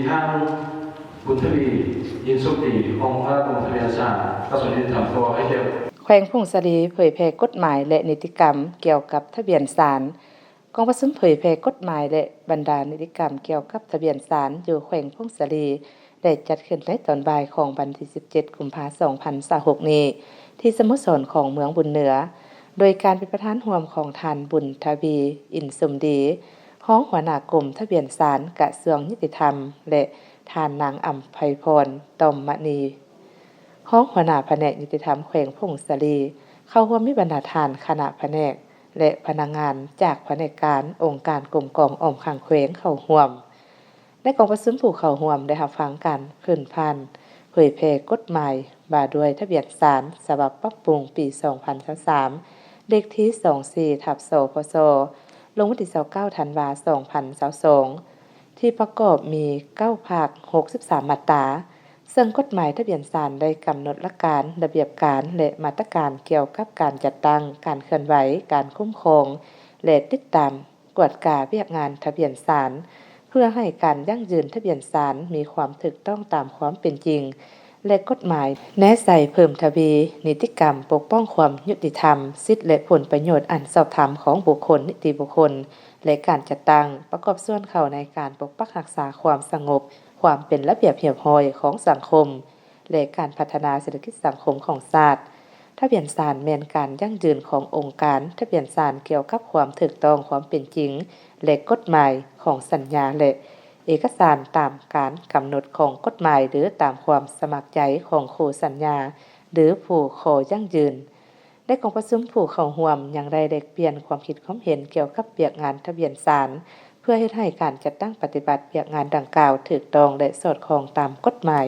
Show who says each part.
Speaker 1: ทางบุญทวียินสุติองค์พระบรมทวีศาสตร์กระทรวงยุติธรรมตัวให้เกี่ยว
Speaker 2: แขวงพงศรีเผยแพร่กฎหมายและนิติกรรมเกี่ยวกับทะเบียนศาลกองประชุมเผยแพร่กฎหมายและบรรดานิติกรรมเกี่ยวกับทะเบียนศาลอยู่แขวงพงศรีได้จัดขึ้นในตอนบ่ายของวันที่17กุมภาพันธ์2026นี้ที่สโมสรของเมืองบุญเหนือโดยการเป็นประธานร่วมของท่านบุญทวีอินสมดีรองหัวหน้ากรมทะเบียนศาลกระทรวงยุติธรรมและท่านนางอำไพพรตอมมณีรองหัวหน้าแผนกยุติธรรมแขวงพงศรีเข้าร่วมมีบรรดาท่านคณะแผนกและพนักงานจากแผนกการองค์การกรมกองอ้อมข้างแขวงเข้าร่วมในกองประชุมผู้เข้าร่วมได้รับฟังการขึ้นพันเผยแพร่กฎหมายว่าด้วยทะเบียนศาลฉบับปรับปรุงปี2023เลขที่24/สพสลงวันที่29ธันวาคม2022ที่ประกอบมี9ภาค63มาตราซึ่งกฎหมายทะเบียนศาลได้กำหนดหลักการระเบียบการและมาตรการเกี่ยวกับการจัดตั้งการเคลื่อนไหวการคุ้มครองและติดตามกวดกาเวียกงานทะเบียนศาลเพื่อให้การยั่งยืนทะเบียนศาลมีความถูกต้องตามความเป็นจริงและกฎหมายแนะใส่เพิ่มทวีนิติกรรมปกป้องความยุติธรรมสิทธิและผลประโยชน์อันชอบธรรมของบุคคลนิติบุคคลและการจัดตั้งประกอบส่วนเข้าในการปกปักรักษาความสงบความเป็นระเบียบเรียบร้อยของสังคมและการพัฒนาเศรษฐกิจสังคมของชาติทะเบียนศาลแม่นการยั่งยืนขององค์การทะเบียนศาลเกี่ยวกับความถูกต้องความเป็นจริงและกฎหมายของสัญญาและเอกสารตามการกำหนดของกฎหมายหรือตามความสมัครใจของคู่สัญญาหรือผู้ขอยั่งยืนในกองประชุมผู้เข้าร่วมยังได้แลกเปลี่ยนความคิดความเห็นเกี่ยวกับเวียกงานทะเบียนศาลเพื่อเฮ็ดให้การจัดตั้งปฏิบัติเวียกงานดังกล่าวถูกต้องและสอดคล้องตามกฎหมาย